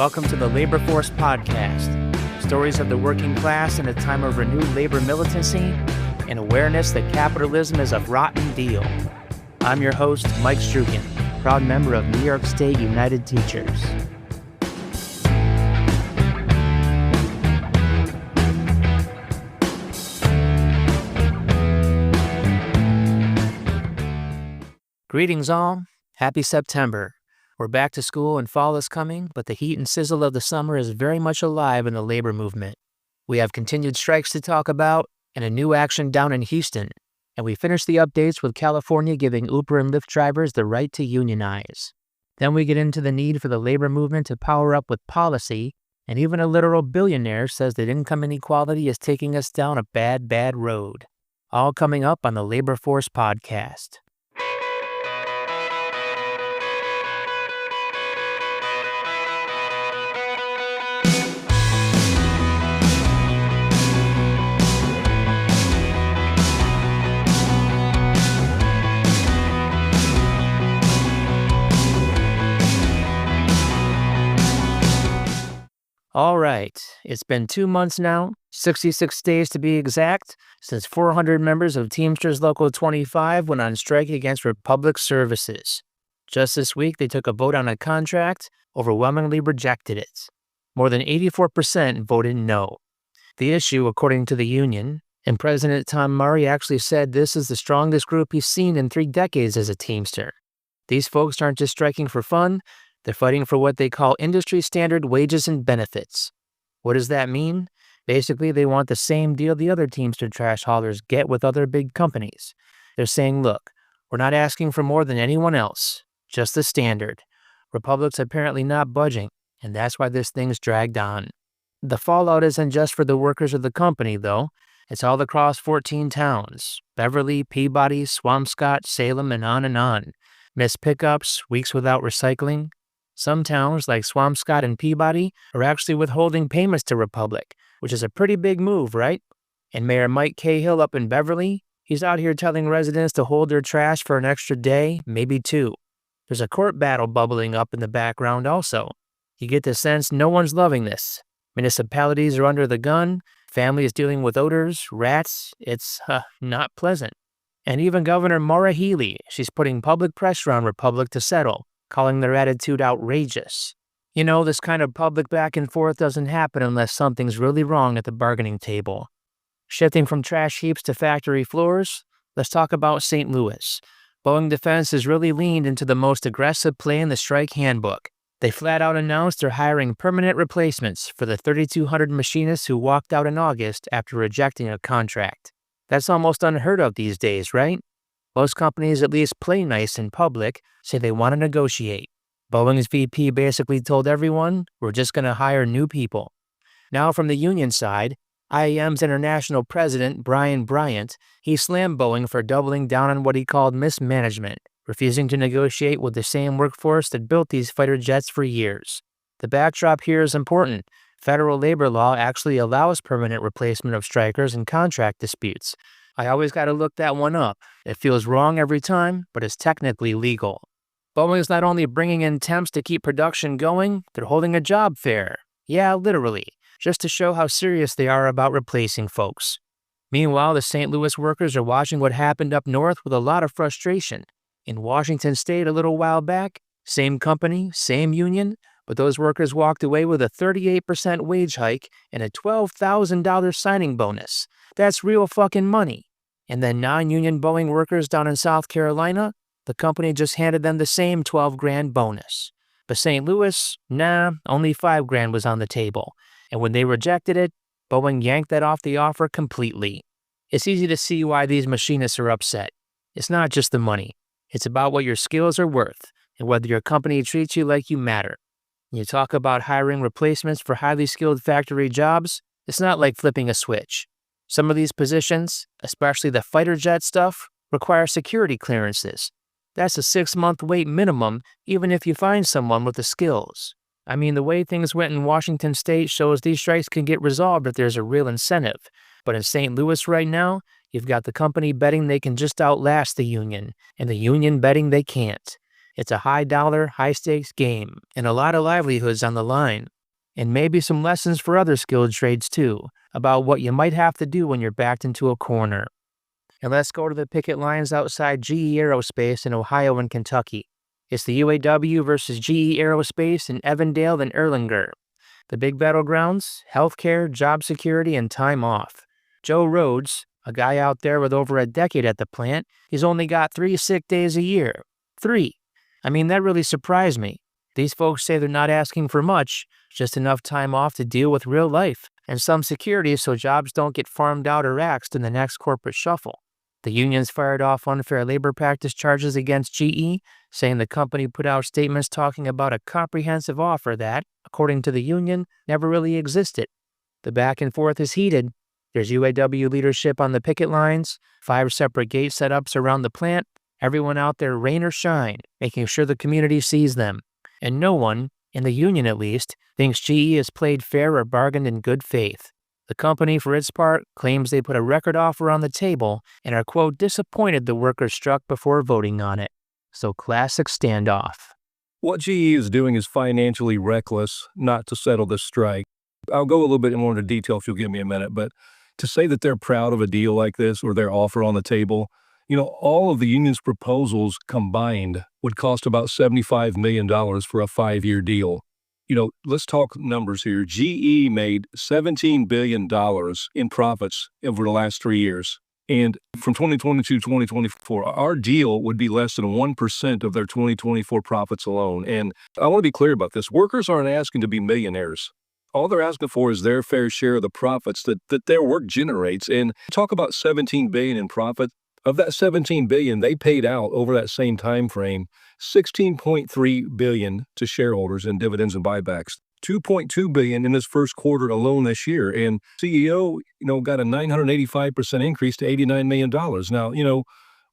Welcome to the Labor Force Podcast. Stories of the working class in a time of renewed labor militancy and awareness that capitalism is a rotten deal. I'm your host, Mike Strugan, proud member of New York State United Teachers. Greetings all. Happy September. We're back to school and fall is coming, but the heat and sizzle of the summer is very much alive in the labor movement. We have continued strikes to talk about and a new action down in Houston. And we finish the updates with California giving Uber and Lyft drivers the right to unionize. Then we get into the need for the labor movement to power up with policy, and even a literal billionaire says that income inequality is taking us down a bad, bad road. All coming up on the Labor Force Podcast. All right, it's been 2 months now, 66 days to be exact, since 400 members of Teamsters Local 25 went on strike against Republic Services. Just this week, they took a vote on a contract, overwhelmingly rejected it. More than 84% voted no. The issue, according to the union, and President Tom Murray actually said this is the strongest group he's seen in 3 decades as a Teamster. These folks aren't just striking for fun. They're fighting for what they call industry standard wages and benefits. What does that mean? Basically, they want the same deal the other Teamster trash haulers get with other big companies. They're saying, look, we're not asking for more than anyone else, just the standard. Republic's apparently not budging, and that's why this thing's dragged on. The fallout isn't just for the workers of the company, though. It's all across 14 towns: Beverly, Peabody, Swampscott, Salem, and on. Missed pickups, weeks without recycling. Some towns, like Swampscott and Peabody, are actually withholding payments to Republic, which is a pretty big move, right? And Mayor Mike Cahill up in Beverly, he's out here telling residents to hold their trash for an extra day, maybe 2. There's a court battle bubbling up in the background also. You get the sense no one's loving this. Municipalities are under the gun, families dealing with odors, rats. It's not pleasant. And even Governor Maura Healey, she's putting public pressure on Republic to settle, calling their attitude outrageous. You know, this kind of public back and forth doesn't happen unless something's really wrong at the bargaining table. Shifting from trash heaps to factory floors, let's talk about St. Louis. Boeing Defense has really leaned into the most aggressive play in the strike handbook. They flat out announced they're hiring permanent replacements for the 3,200 machinists who walked out in August after rejecting a contract. That's almost unheard of these days, right? Most companies at least play nice in public, say they want to negotiate. Boeing's VP basically told everyone, we're just going to hire new people. Now from the union side, IAM's international president, Brian Bryant, he slammed Boeing for doubling down on what he called mismanagement, refusing to negotiate with the same workforce that built these fighter jets for years. The backdrop here is important. Federal labor law actually allows permanent replacement of strikers in contract disputes. I always got to look that one up. It feels wrong every time, but it's technically legal. Boeing is not only bringing in temps to keep production going, they're holding a job fair. Yeah, literally, just to show how serious they are about replacing folks. Meanwhile, the St. Louis workers are watching what happened up north with a lot of frustration. In Washington State a little while back, same company, same union, but those workers walked away with a 38% wage hike and a $12,000 signing bonus. That's real fucking money. And then non-union Boeing workers down in South Carolina, the company just handed them the same $12,000 bonus. But St. Louis, only $5,000 was on the table. And when they rejected it, Boeing yanked that off the offer completely. It's easy to see why these machinists are upset. It's not just the money. It's about what your skills are worth and whether your company treats you like you matter. When you talk about hiring replacements for highly skilled factory jobs, it's not like flipping a switch. Some of these positions, especially the fighter jet stuff, require security clearances. That's a 6-month wait minimum, even if you find someone with the skills. I mean, the way things went in Washington State shows these strikes can get resolved if there's a real incentive. But in St. Louis right now, you've got the company betting they can just outlast the union, and the union betting they can't. It's a high-dollar, high-stakes game, and a lot of livelihoods on the line. And maybe some lessons for other skilled trades too, about what you might have to do when you're backed into a corner. And let's go to the picket lines outside GE Aerospace in Ohio and Kentucky. It's the UAW versus GE Aerospace in Evandale and Erlanger. The big battlegrounds: healthcare, job security, and time off. Joe Rhodes, a guy out there with over a decade at the plant, he's only got 3 sick days a year. 3. I mean, that really surprised me. These folks say they're not asking for much, just enough time off to deal with real life, and some security so jobs don't get farmed out or axed in the next corporate shuffle. The unions fired off unfair labor practice charges against GE, saying the company put out statements talking about a comprehensive offer that, according to the union, never really existed. The back and forth is heated. There's UAW leadership on the picket lines, 5 separate gate setups around the plant, everyone out there rain or shine, making sure the community sees them. And no one, in the union at least, thinks GE has played fair or bargained in good faith. The company, for its part, claims they put a record offer on the table and are, quote, disappointed the workers struck before voting on it. So classic standoff. What GE is doing is financially reckless not to settle this strike. I'll go a little bit more into detail if you'll give me a minute, but to say that they're proud of a deal like this or their offer on the table, all of the union's proposals combined would cost about $75 million for a 5-year deal. Let's talk numbers here. GE made $17 billion in profits over the last 3 years. And from 2022 to 2024, our deal would be less than 1% of their 2024 profits alone. And I want to be clear about this. Workers aren't asking to be millionaires. All they're asking for is their fair share of the profits that their work generates. And talk about $17 billion in profit. Of that $17 billion, they paid out over that same time frame $16.3 billion to shareholders in dividends and buybacks, $2.2 billion in this first quarter alone this year. And CEO, got a 985% increase to $89 million. Now,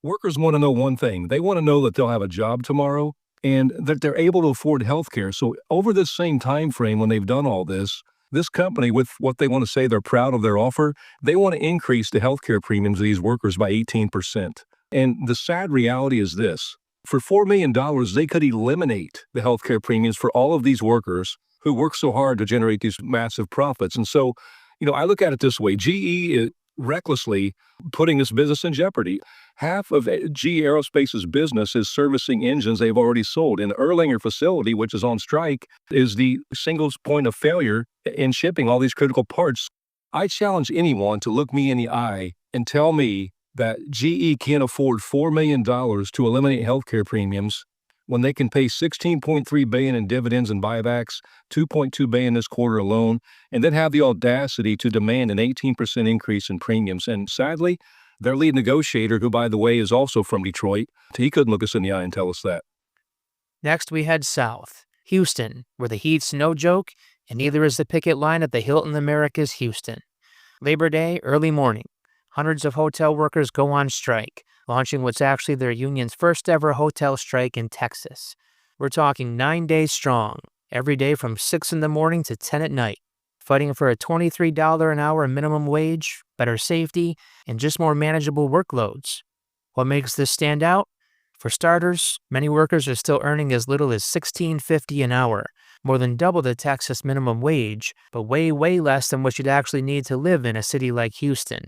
workers want to know one thing. They want to know that they'll have a job tomorrow and that they're able to afford health care. So over this same time frame when they've done all this company, with what they want to say they're proud of their offer, they want to increase the healthcare premiums of these workers by 18%. And the sad reality is this. For $4 million, they could eliminate the healthcare premiums for all of these workers who work so hard to generate these massive profits. And so, I look at it this way. GE is recklessly putting this business in jeopardy. Half of GE Aerospace's business is servicing engines they've already sold. And the Erlanger facility, which is on strike, is the single point of failure in shipping all these critical parts. I challenge anyone to look me in the eye and tell me that GE can't afford $4 million to eliminate healthcare premiums when they can pay $16.3 billion in dividends and buybacks, $2.2 billion this quarter alone, and then have the audacity to demand an 18% increase in premiums. And sadly, their lead negotiator, who, by the way, is also from Detroit, he couldn't look us in the eye and tell us that. Next, we head south, Houston, where the heat's no joke, and neither is the picket line at the Hilton Americas Houston. Labor Day, early morning. Hundreds of hotel workers go on strike, launching what's actually their union's first ever hotel strike in Texas. We're talking 9 days strong, every day from 6 in the morning to 10 at night, fighting for a $23 an hour minimum wage, better safety, and just more manageable workloads. What makes this stand out? For starters, many workers are still earning as little as $16.50 an hour, more than double the Texas minimum wage, but way, way less than what you'd actually need to live in a city like Houston.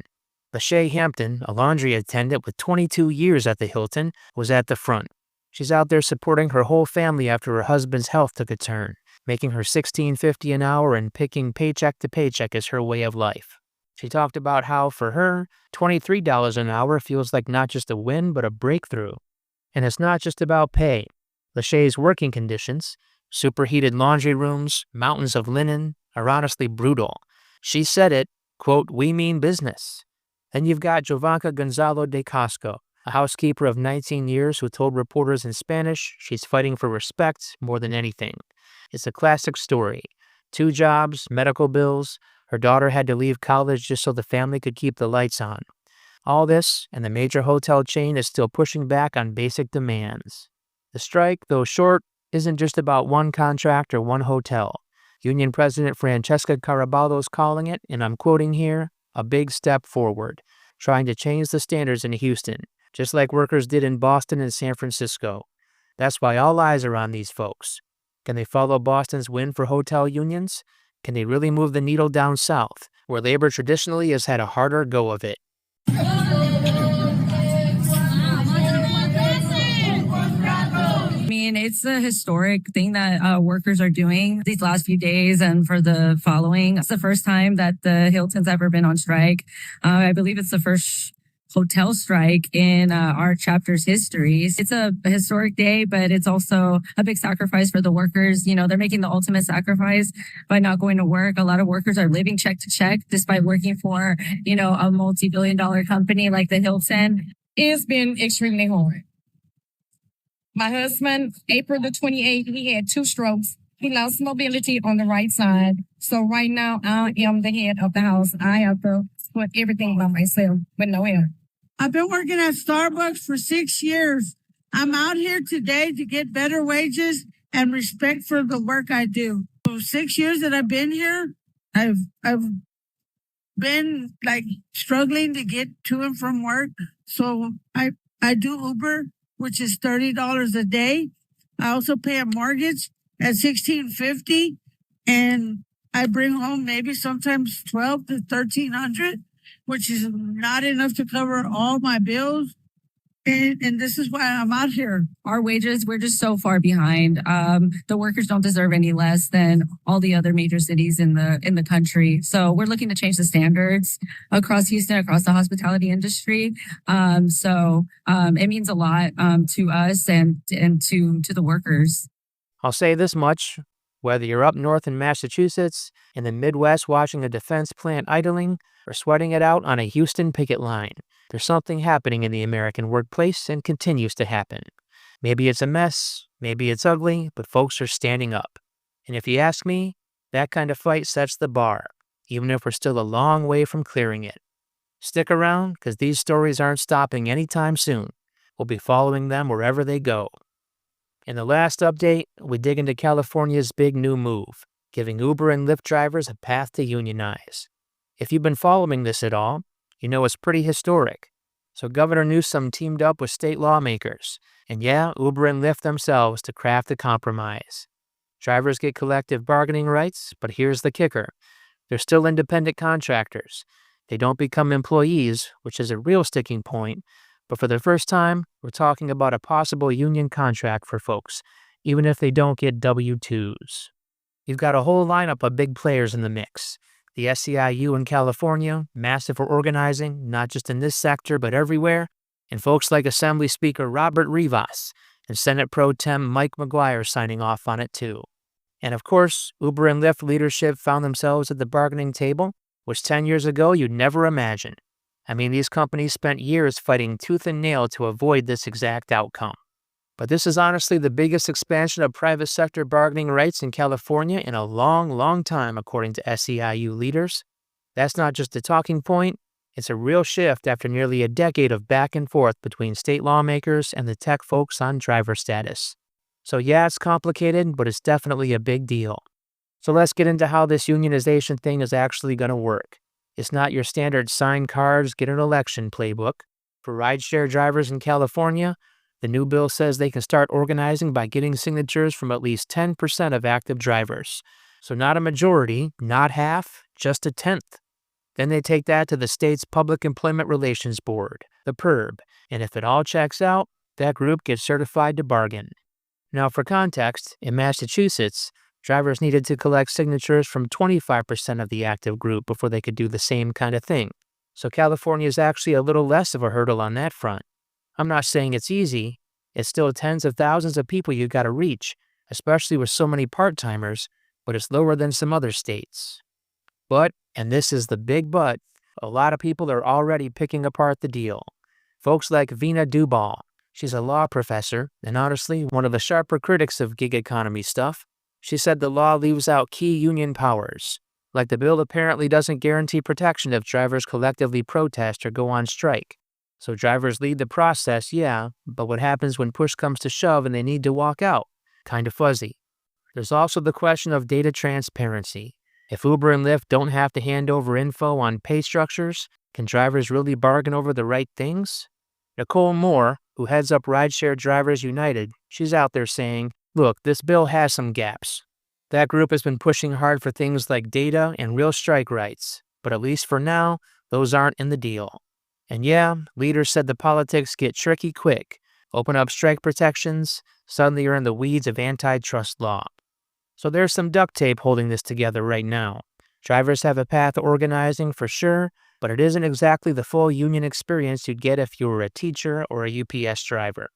Lachey Hampton, a laundry attendant with 22 years at the Hilton, was at the front. She's out there supporting her whole family after her husband's health took a turn, making her $16.50 an hour and picking paycheck to paycheck as her way of life. She talked about how, for her, $23 an hour feels like not just a win, but a breakthrough. And it's not just about pay. Lachey's working conditions, superheated laundry rooms, mountains of linen, are honestly brutal. She said it, quote, "We mean business." Then you've got Jovanka Gonzalo de Casco, a housekeeper of 19 years who told reporters in Spanish she's fighting for respect more than anything. It's a classic story. 2 jobs, medical bills. Her daughter had to leave college just so the family could keep the lights on. All this, and the major hotel chain is still pushing back on basic demands. The strike, though short, isn't just about one contract or one hotel. Union President Francesca Caraballo's calling it, and I'm quoting here, a big step forward, trying to change the standards in Houston, just like workers did in Boston and San Francisco. That's why all eyes are on these folks. Can they follow Boston's win for hotel unions? Can they really move the needle down south, where labor traditionally has had a harder go of it? I mean, it's a historic thing that workers are doing these last few days and for the following. It's the first time that the Hilton's ever been on strike. I believe it's the first hotel strike in our chapter's history. It's a historic day, but it's also a big sacrifice for the workers. You know, they're making the ultimate sacrifice by not going to work. A lot of workers are living check to check despite working for, you know, a multi-billion-dollar company like the Hilton. It's been extremely hard. My husband, April the 28th, he had 2 strokes. He lost mobility on the right side. So right now, I am the head of the house. I have to put everything by myself with no help. I've been working at Starbucks for 6 years. I'm out here today to get better wages and respect for the work I do. For 6 years that I've been here, I've been like struggling to get to and from work. So I do Uber, which is $30 a day. I also pay a mortgage at $1,650, and I bring home maybe sometimes $1,200 to $1,300, which is not enough to cover all my bills. And this is why I'm out here. Our wages, we're just so far behind. The workers don't deserve any less than all the other major cities in the country. So we're looking to change the standards across Houston, across the hospitality industry. It means a lot to us and to the workers. I'll say this much. Whether you're up north in Massachusetts, in the Midwest watching a defense plant idling, or sweating it out on a Houston picket line, there's something happening in the American workplace and continues to happen. Maybe it's a mess, maybe it's ugly, but folks are standing up. And if you ask me, that kind of fight sets the bar, even if we're still a long way from clearing it. Stick around, because these stories aren't stopping anytime soon. We'll be following them wherever they go. In the last update, we dig into California's big new move, giving Uber and Lyft drivers a path to unionize. If you've been following this at all, you know it's pretty historic. So Governor Newsom teamed up with state lawmakers, and yeah, Uber and Lyft themselves to craft a compromise. Drivers get collective bargaining rights, but here's the kicker. They're still independent contractors. They don't become employees, which is a real sticking point, but for the first time, we're talking about a possible union contract for folks, even if they don't get W-2s. You've got a whole lineup of big players in the mix. The SEIU in California, massive for organizing, not just in this sector, but everywhere, and folks like Assembly Speaker Robert Rivas and Senate Pro Tem Mike McGuire signing off on it too. And of course, Uber and Lyft leadership found themselves at the bargaining table, which 10 years ago you'd never imagine. I mean, these companies spent years fighting tooth and nail to avoid this exact outcome. But this is honestly the biggest expansion of private sector bargaining rights in California in a long, long time, according to SEIU leaders. That's not just a talking point, it's a real shift after nearly a decade of back and forth between state lawmakers and the tech folks on driver status. So yeah, it's complicated, but it's definitely a big deal. So let's get into how this unionization thing is actually going to work. It's not your standard sign cards, get an election playbook. For rideshare drivers in California, the new bill says they can start organizing by getting signatures from at least 10% of active drivers. So not a majority, not half, just a tenth. Then they take that to the state's Public Employment Relations Board, the PERB, and if it all checks out, that group gets certified to bargain. Now for context, in Massachusetts, drivers needed to collect signatures from 25% of the active group before they could do the same kind of thing. So California is actually a little less of a hurdle on that front. I'm not saying it's easy. It's still tens of thousands of people you got to reach, especially with so many part-timers, but it's lower than some other states. But, and this is the big but, a lot of people are already picking apart the deal. Folks like Veena Dubal, she's a law professor, and honestly, one of the sharper critics of gig economy stuff. She said the law leaves out key union powers, like the bill apparently doesn't guarantee protection if drivers collectively protest or go on strike. So drivers lead the process, yeah, but what happens when push comes to shove and they need to walk out? Kind of fuzzy. There's also the question of data transparency. If Uber and Lyft don't have to hand over info on pay structures, can drivers really bargain over the right things? Nicole Moore, who heads up Rideshare Drivers United, She's out there saying, look, this bill has some gaps. That group has been pushing hard for things like data and real strike rights, but at least for now, those aren't in the deal. And yeah, leaders said the politics get tricky quick. Open up strike protections, suddenly you're in the weeds of antitrust law. So there's some duct tape holding this together right now. Drivers have a path organizing for sure, but it isn't exactly the full union experience you'd get if you were a teacher or a UPS driver.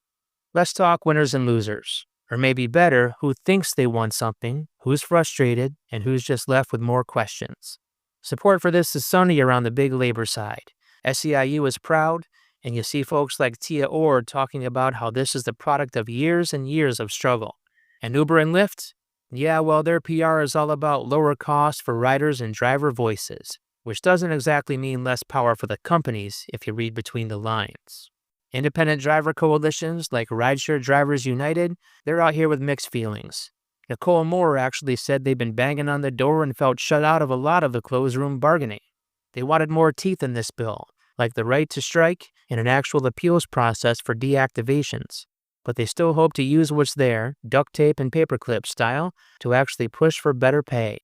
Let's talk winners and losers. Or maybe better, who thinks they won something, who's frustrated, and who's just left with more questions. Support for this is sunny around the big labor side. SEIU is proud, and you see folks like Tia Ord talking about how this is the product of years and years of struggle. And Uber and Lyft? Yeah, well, their PR is all about lower costs for riders and driver voices, which doesn't exactly mean less power for the companies if you read between the lines. Independent driver coalitions like Rideshare Drivers United, they're out here with mixed feelings. Nicole Moore actually said they've been banging on the door and felt shut out of a lot of the closed room bargaining. They wanted more teeth in this bill, like the right to strike and an actual appeals process for deactivations. But they still hope to use what's there, duct tape and paperclip style, to actually push for better pay.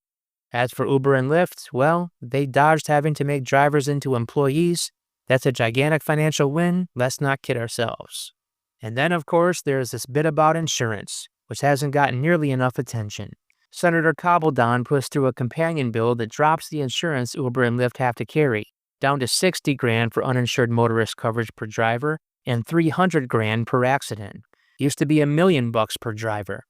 As for Uber and Lyft, well, they dodged having to make drivers into employees. That's a gigantic financial win, let's not kid ourselves. And then, of course, there's this bit about insurance, which hasn't gotten nearly enough attention. Senator Cobbledon pushed through a companion bill that drops the insurance Uber and Lyft have to carry, down to $60,000 for uninsured motorist coverage per driver and $300,000 per accident. Used to be $1 million per driver.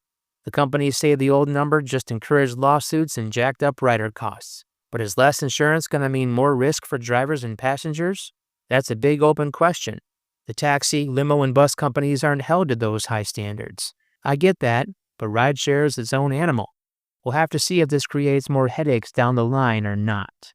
The companies say the old number just encouraged lawsuits and jacked up rider costs. But is less insurance going to mean more risk for drivers and passengers? That's a big open question. The taxi, limo, and bus companies aren't held to those high standards. I get that, but rideshare is its own animal. We'll have to see if this creates more headaches down the line or not.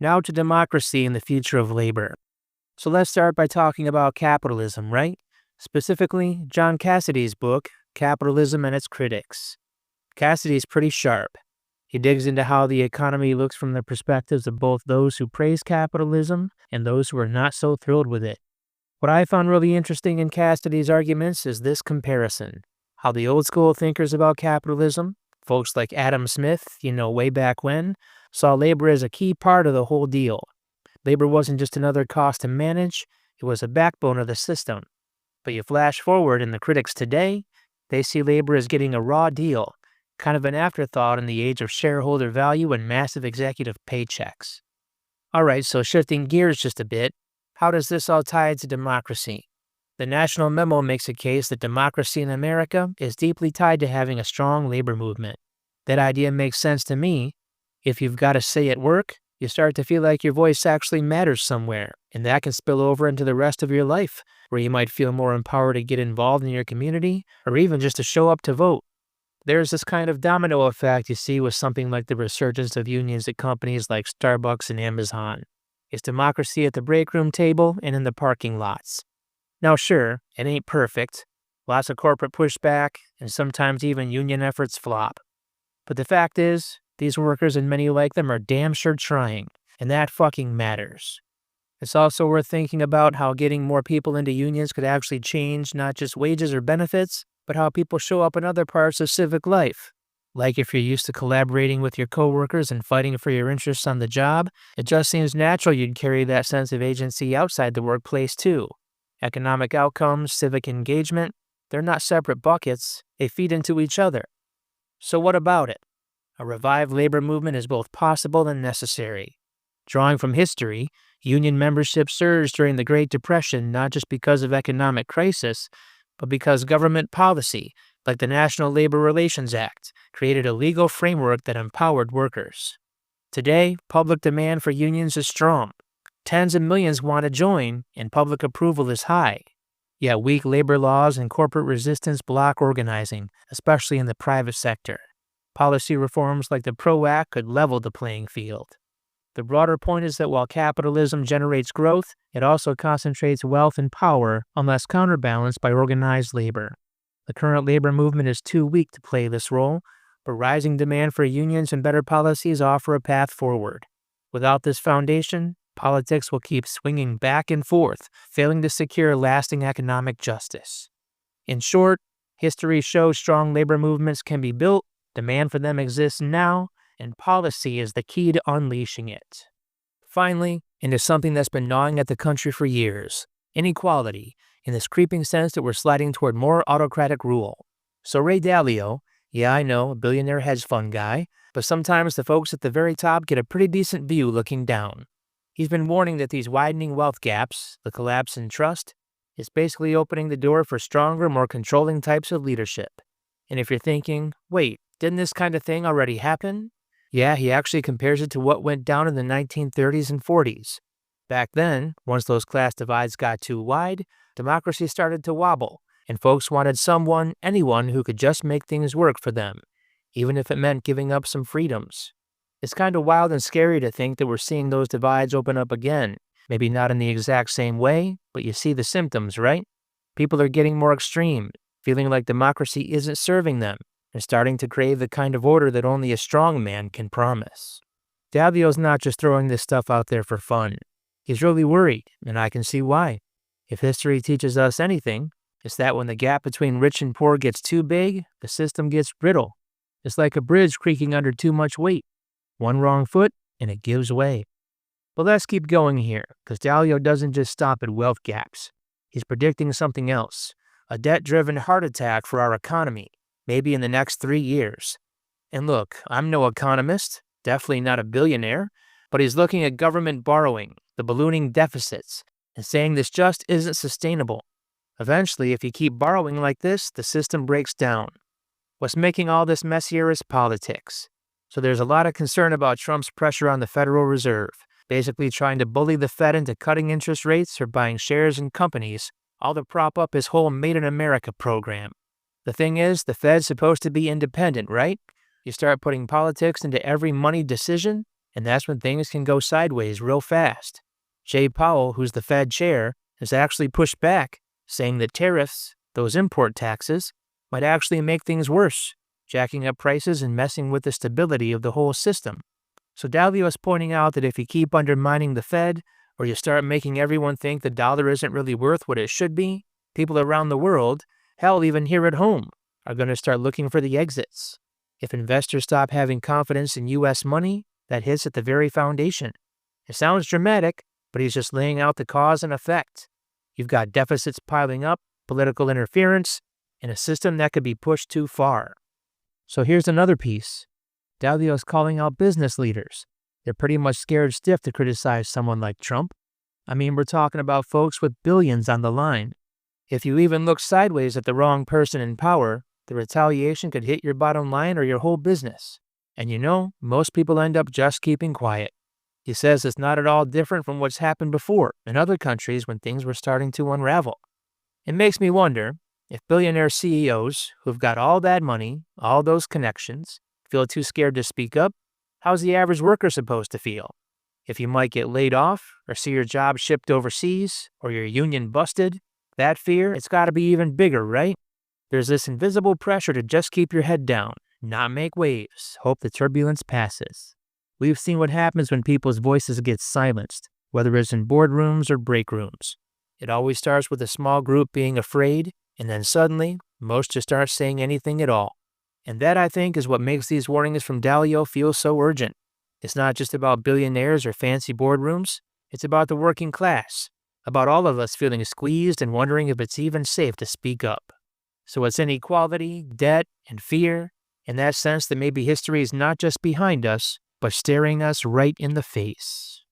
Now to democracy and the future of labor. So let's start by talking about capitalism, right? specifically John Cassidy's book, Capitalism and Its Critics. Cassidy's pretty sharp. He digs into how the economy looks from the perspectives of both those who praise capitalism and those who are not so thrilled with it. What I found really interesting in Cassidy's arguments is this comparison. How the old school thinkers about capitalism, folks like Adam Smith, way back when, saw labor as a key part of the whole deal. Labor wasn't just another cost to manage, it was a backbone of the system. But you flash forward and the critics today, they see labor as getting a raw deal, kind of an afterthought in the age of shareholder value and massive executive paychecks. Alright, so shifting gears just a bit, how does this all tie into democracy? The National Memo makes a case that democracy in America is deeply tied to having a strong labor movement. That idea makes sense to me. If you've got a say at work, you start to feel like your voice actually matters somewhere, and that can spill over into the rest of your life, where you might feel more empowered to get involved in your community, or even just to show up to vote. There's this kind of domino effect you see with something like the resurgence of unions at companies like Starbucks and Amazon. It's democracy at the break room table and in the parking lots. Now sure, it ain't perfect. Lots of corporate pushback, and sometimes even union efforts flop. But the fact is, these workers and many like them are damn sure trying, and that fucking matters. It's also worth thinking about how getting more people into unions could actually change not just wages or benefits, but how people show up in other parts of civic life. Like if you're used to collaborating with your coworkers and fighting for your interests on the job, it just seems natural you'd carry that sense of agency outside the workplace too. Economic outcomes, civic engagement, they're not separate buckets, they feed into each other. So what about it? A revived labor movement is both possible and necessary. Drawing from history, union membership surged during the Great Depression not just because of economic crisis, but because government policy, like the National Labor Relations Act, created a legal framework that empowered workers. Today, public demand for unions is strong. Tens of millions want to join, and public approval is high. Yet weak labor laws and corporate resistance block organizing, especially in the private sector. Policy reforms like the PRO Act could level the playing field. The broader point is that while capitalism generates growth, it also concentrates wealth and power unless counterbalanced by organized labor. The current labor movement is too weak to play this role, but rising demand for unions and better policies offer a path forward. Without this foundation, politics will keep swinging back and forth, failing to secure lasting economic justice. In short, history shows strong labor movements can be built, demand for them exists now, and policy is the key to unleashing it. Finally, into something that's been gnawing at the country for years, inequality, in this creeping sense that we're sliding toward more autocratic rule. So Ray Dalio, yeah I know, a billionaire hedge fund guy, but sometimes the folks at the very top get a pretty decent view looking down. He's been warning that these widening wealth gaps, the collapse in trust, is basically opening the door for stronger, more controlling types of leadership. And if you're thinking, wait, didn't this kind of thing already happen? Yeah, he actually compares it to what went down in the 1930s and 40s. Back then, once those class divides got too wide, democracy started to wobble, and folks wanted anyone who could just make things work for them, even if it meant giving up some freedoms. It's kind of wild and scary to think that we're seeing those divides open up again. Maybe not in the exact same way, but you see the symptoms, right? People are getting more extreme, feeling like democracy isn't serving them, and starting to crave the kind of order that only a strong man can promise. Dalio's not just throwing this stuff out there for fun. He's really worried, and I can see why. If history teaches us anything, it's that when the gap between rich and poor gets too big, the system gets brittle. It's like a bridge creaking under too much weight. One wrong foot, and it gives way. But let's keep going here, because Dalio doesn't just stop at wealth gaps. He's predicting something else, a debt-driven heart attack for our economy, maybe in the next 3 years. And look, I'm no economist, definitely not a billionaire, but he's looking at government borrowing, the ballooning deficits, and saying this just isn't sustainable. Eventually, if you keep borrowing like this, the system breaks down. What's making all this messier is politics. So there's a lot of concern about Trump's pressure on the Federal Reserve, basically trying to bully the Fed into cutting interest rates or buying shares in companies, all to prop up his whole Made in America program. The thing is, the Fed's supposed to be independent, right? You start putting politics into every money decision, and that's when things can go sideways real fast. Jay Powell, who's the Fed chair, has actually pushed back, saying that tariffs, those import taxes, might actually make things worse, jacking up prices and messing with the stability of the whole system. So Dalio is pointing out that if you keep undermining the Fed, or you start making everyone think the dollar isn't really worth what it should be, people around the world, hell, even here at home, are going to start looking for the exits. If investors stop having confidence in U.S. money, that hits at the very foundation. It sounds dramatic, but he's just laying out the cause and effect. You've got deficits piling up, political interference, and a system that could be pushed too far. So here's another piece. Dalio's calling out business leaders. They're pretty much scared stiff to criticize someone like Trump. I mean, we're talking about folks with billions on the line. If you even look sideways at the wrong person in power, the retaliation could hit your bottom line or your whole business. And you know, most people end up just keeping quiet. He says it's not at all different from what's happened before in other countries when things were starting to unravel. It makes me wonder if billionaire CEOs who've got all that money, all those connections, feel too scared to speak up, how's the average worker supposed to feel? If you might get laid off, or see your job shipped overseas, or your union busted, that fear, it's got to be even bigger, right? There's this invisible pressure to just keep your head down, not make waves, hope the turbulence passes. We've seen what happens when people's voices get silenced, whether it's in boardrooms or break rooms. It always starts with a small group being afraid, and then suddenly, most just aren't saying anything at all. And that, I think, is what makes these warnings from Dalio feel so urgent. It's not just about billionaires or fancy boardrooms. It's about the working class, about all of us feeling squeezed and wondering if it's even safe to speak up. So it's inequality, debt, and fear, and that sense that maybe history is not just behind us, but staring us right in the face.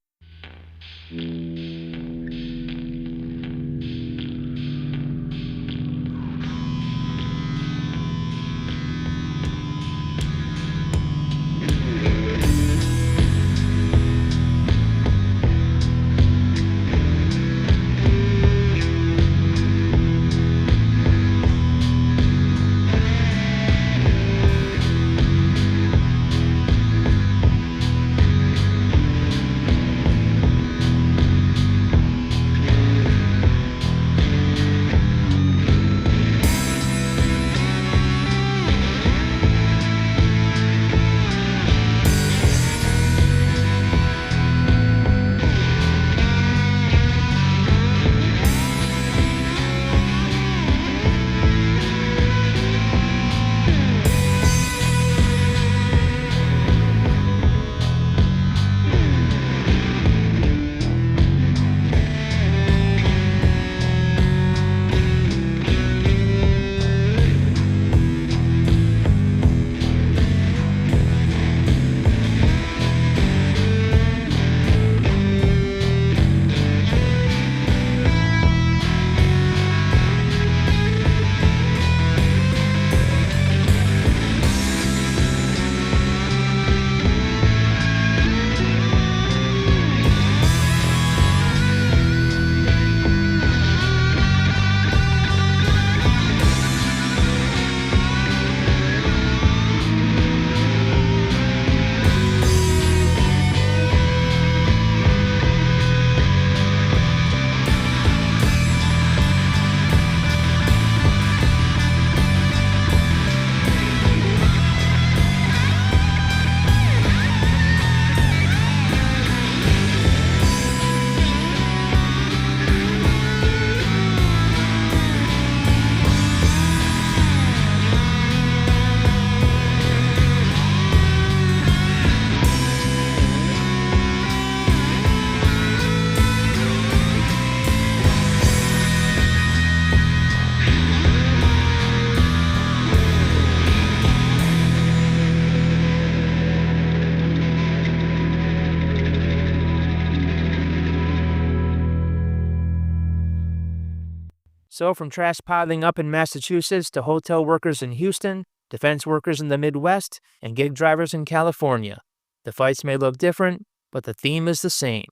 So from trash piling up in Massachusetts to hotel workers in Houston, defense workers in the Midwest, and gig drivers in California, the fights may look different, but the theme is the same.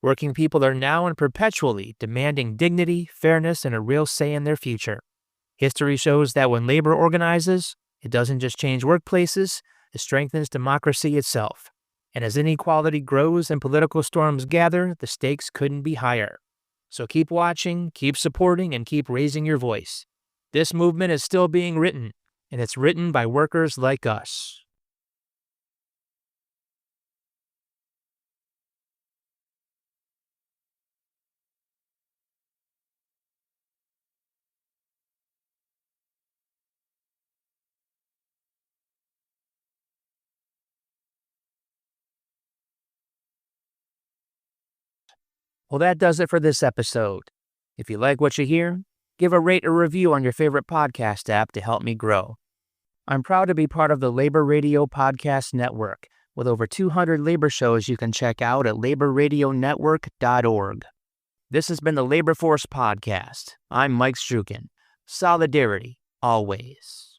Working people are now and perpetually demanding dignity, fairness, and a real say in their future. History shows that when labor organizes, it doesn't just change workplaces, it strengthens democracy itself. And as inequality grows and political storms gather, the stakes couldn't be higher. So keep watching, keep supporting, and keep raising your voice. This movement is still being written, and it's written by workers like us. Well, that does it for this episode. If you like what you hear, give a rate or review on your favorite podcast app to help me grow. I'm proud to be part of the Labor Radio Podcast Network, with over 200 labor shows you can check out at laborradionetwork.org. This has been the Labor Force Podcast. I'm Mike Strukin. Solidarity, always.